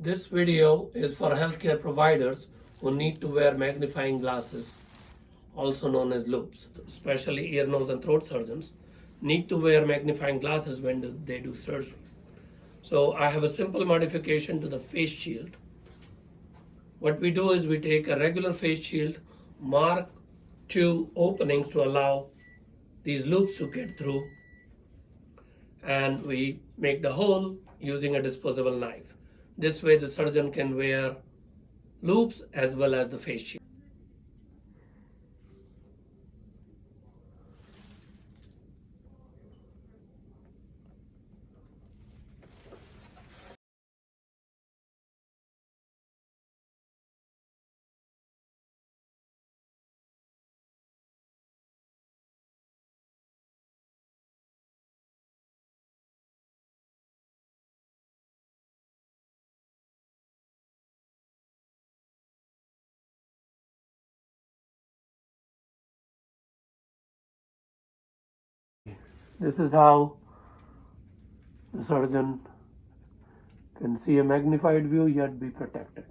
This video is for healthcare providers who need to wear magnifying glasses, also known as loupes. Especially ear, nose, and throat surgeons need to wear magnifying glasses when they do surgery. So I have a simple modification to the face shield. What we do is we take a regular face shield, mark two openings to allow these loupes to get through, and we make the hole using a disposable knife. This way the surgeon can wear loupes as well as the face shield. This is how the surgeon can see a magnified view yet be protected.